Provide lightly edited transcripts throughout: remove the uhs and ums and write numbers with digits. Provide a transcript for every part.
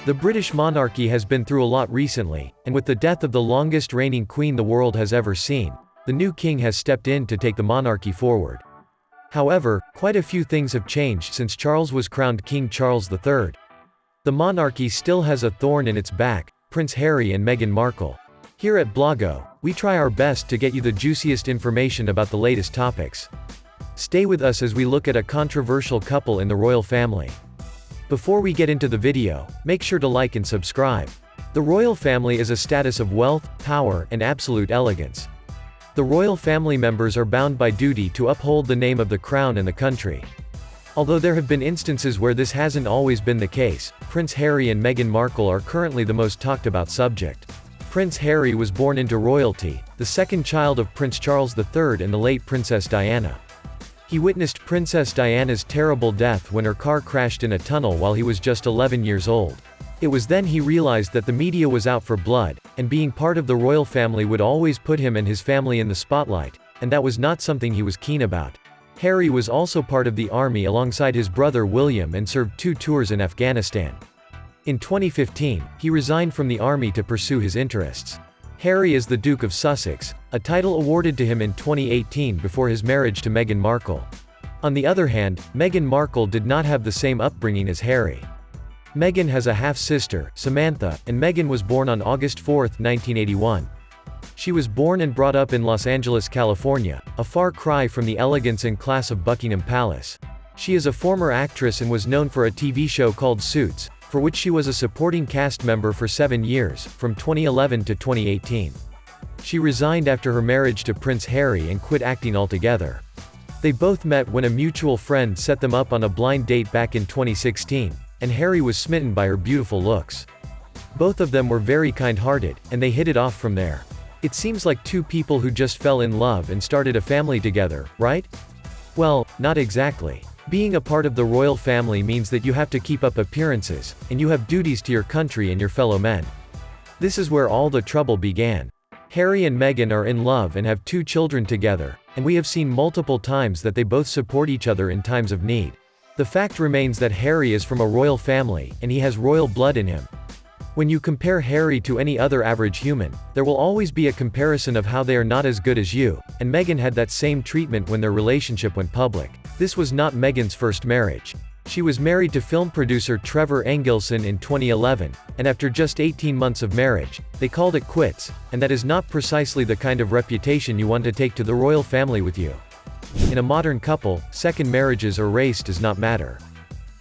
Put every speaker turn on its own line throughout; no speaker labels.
The British monarchy has been through a lot recently, and with the death of the longest reigning queen the world has ever seen, the new king has stepped in to take the monarchy forward. However, quite a few things have changed since Charles was crowned King Charles III. The monarchy still has a thorn in its back: Prince Harry and Meghan Markle. Here at BLOGGO, we try our best to get you the juiciest information about the latest topics. Stay with us as we look at a controversial couple in the royal family. Before we get into the video, make sure to like and subscribe. The royal family is a status of wealth, power, and absolute elegance. The royal family members are bound by duty to uphold the name of the crown and the country. Although there have been instances where this hasn't always been the case, Prince Harry and Meghan Markle are currently the most talked about subject. Prince Harry was born into royalty, the second child of Prince Charles III and the late Princess Diana. He witnessed Princess Diana's terrible death when her car crashed in a tunnel while he was just 11 years old. It was then he realized that the media was out for blood, and being part of the royal family would always put him and his family in the spotlight, and that was not something he was keen about. Harry was also part of the army alongside his brother William and served 2 tours in Afghanistan. In 2015, he resigned from the army to pursue his interests. Harry is the Duke of Sussex, a title awarded to him in 2018 before his marriage to Meghan Markle. On the other hand, Meghan Markle did not have the same upbringing as Harry. Meghan has a half-sister, Samantha, and Meghan was born on August 4, 1981. She was born and brought up in Los Angeles, California, a far cry from the elegance and class of Buckingham Palace. She is a former actress and was known for a TV show called Suits, for which she was a supporting cast member for 7 years, from 2011 to 2018. She resigned after her marriage to Prince Harry and quit acting altogether. They both met when a mutual friend set them up on a blind date back in 2016, and Harry was smitten by her beautiful looks. Both of them were very kind-hearted, and they hit it off from there. It seems like two people who just fell in love and started a family together, right? Well, not exactly. Being a part of the royal family means that you have to keep up appearances, and you have duties to your country and your fellow men. This is where all the trouble began. Harry and Meghan are in love and have 2 children together, and we have seen multiple times that they both support each other in times of need. The fact remains that Harry is from a royal family, and he has royal blood in him. When you compare Harry to any other average human, there will always be a comparison of how they are not as good as you, and Meghan had that same treatment when their relationship went public. This was not Meghan's first marriage. She was married to film producer Trevor Engelson in 2011, and after just 18 months of marriage, they called it quits, and that is not precisely the kind of reputation you want to take to the royal family with you. In a modern couple, second marriages or race does not matter.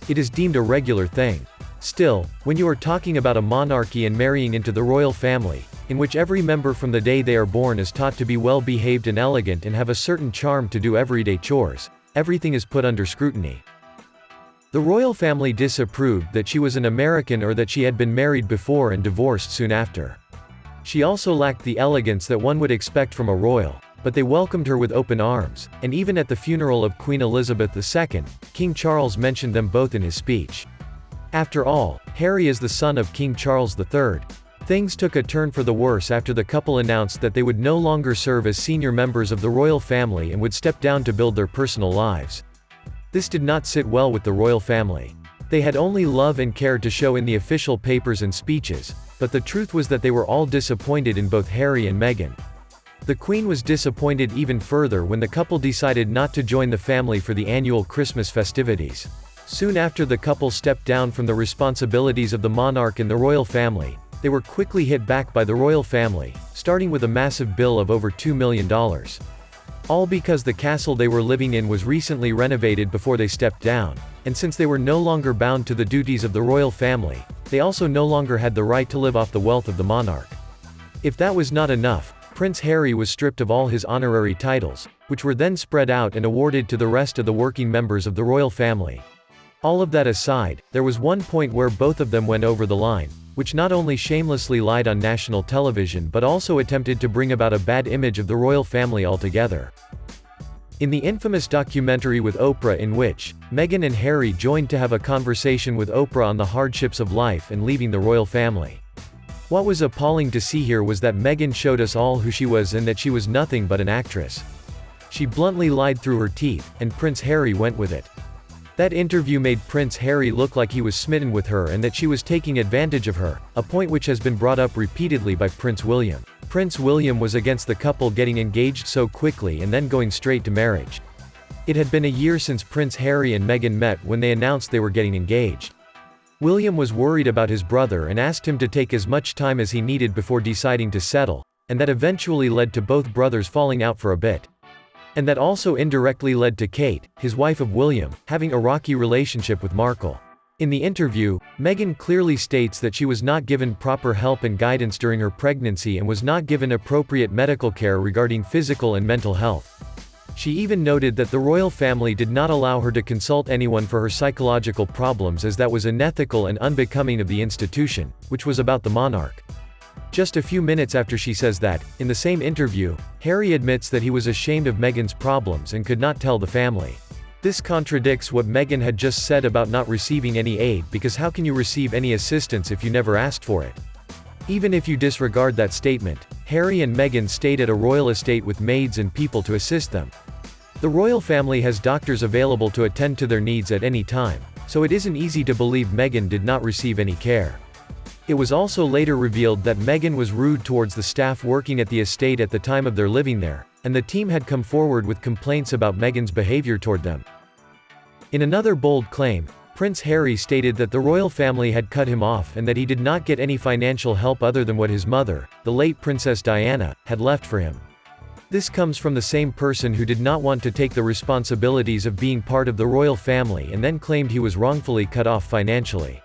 It is deemed a regular thing. Still, when you are talking about a monarchy and marrying into the royal family, in which every member from the day they are born is taught to be well-behaved and elegant and have a certain charm to do everyday chores, everything is put under scrutiny. The royal family disapproved that she was an American or that she had been married before and divorced soon after. She also lacked the elegance that one would expect from a royal, but they welcomed her with open arms, and even at the funeral of Queen Elizabeth II, King Charles mentioned them both in his speech. After all, Harry is the son of King Charles III. Things took a turn for the worse after the couple announced that they would no longer serve as senior members of the royal family and would step down to build their personal lives. This did not sit well with the royal family. They had only love and care to show in the official papers and speeches, but the truth was that they were all disappointed in both Harry and Meghan. The Queen was disappointed even further when the couple decided not to join the family for the annual Christmas festivities. Soon after the couple stepped down from the responsibilities of the monarch and the royal family, they were quickly hit back by the royal family, starting with a massive bill of over $2 million. All because the castle they were living in was recently renovated before they stepped down, and since they were no longer bound to the duties of the royal family, they also no longer had the right to live off the wealth of the monarch. If that was not enough, Prince Harry was stripped of all his honorary titles, which were then spread out and awarded to the rest of the working members of the royal family. All of that aside, there was one point where both of them went over the line, which not only shamelessly lied on national television but also attempted to bring about a bad image of the royal family altogether. In the infamous documentary with Oprah in which Meghan and Harry joined to have a conversation with Oprah on the hardships of life and leaving the royal family. What was appalling to see here was that Meghan showed us all who she was and that she was nothing but an actress. She bluntly lied through her teeth, and Prince Harry went with it. That interview made Prince Harry look like he was smitten with her and that she was taking advantage of her, a point which has been brought up repeatedly by Prince William. Prince William was against the couple getting engaged so quickly and then going straight to marriage. It had been a year since Prince Harry and Meghan met when they announced they were getting engaged. William was worried about his brother and asked him to take as much time as he needed before deciding to settle, and that eventually led to both brothers falling out for a bit. And that also indirectly led to Kate, his wife of William, having a rocky relationship with Markle. In the interview, Meghan clearly states that she was not given proper help and guidance during her pregnancy and was not given appropriate medical care regarding physical and mental health. She even noted that the royal family did not allow her to consult anyone for her psychological problems as that was unethical and unbecoming of the institution, which was about the monarch. Just a few minutes after she says that, in the same interview, Harry admits that he was ashamed of Meghan's problems and could not tell the family. This contradicts what Meghan had just said about not receiving any aid, because how can you receive any assistance if you never asked for it? Even if you disregard that statement, Harry and Meghan stayed at a royal estate with maids and people to assist them. The royal family has doctors available to attend to their needs at any time, so it isn't easy to believe Meghan did not receive any care. It was also later revealed that Meghan was rude towards the staff working at the estate at the time of their living there, and the team had come forward with complaints about Meghan's behavior toward them. In another bold claim, Prince Harry stated that the royal family had cut him off and that he did not get any financial help other than what his mother, the late Princess Diana, had left for him. This comes from the same person who did not want to take the responsibilities of being part of the royal family and then claimed he was wrongfully cut off financially.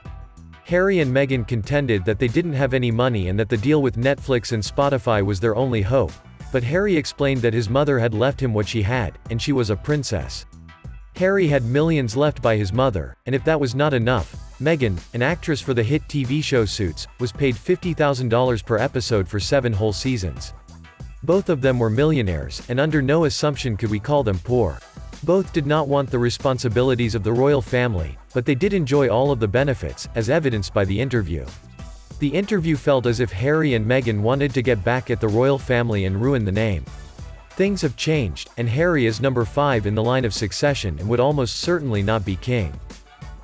Harry and Meghan contended that they didn't have any money and that the deal with Netflix and Spotify was their only hope, but Harry explained that his mother had left him what she had, and she was a princess. Harry had millions left by his mother, and if that was not enough, Meghan, an actress for the hit TV show Suits, was paid $50,000 per episode for 7 whole seasons. Both of them were millionaires, and under no assumption could we call them poor. Both did not want the responsibilities of the royal family, but they did enjoy all of the benefits, as evidenced by the interview. The interview felt as if Harry and Meghan wanted to get back at the royal family and ruin the name. Things have changed, and Harry is number 5 in the line of succession and would almost certainly not be king.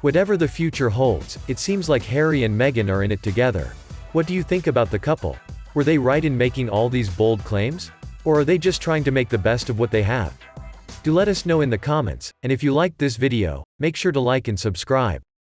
Whatever the future holds, it seems like Harry and Meghan are in it together. What do you think about the couple? Were they right in making all these bold claims? Or are they just trying to make the best of what they have? Do let us know in the comments, and if you liked this video, make sure to like and subscribe.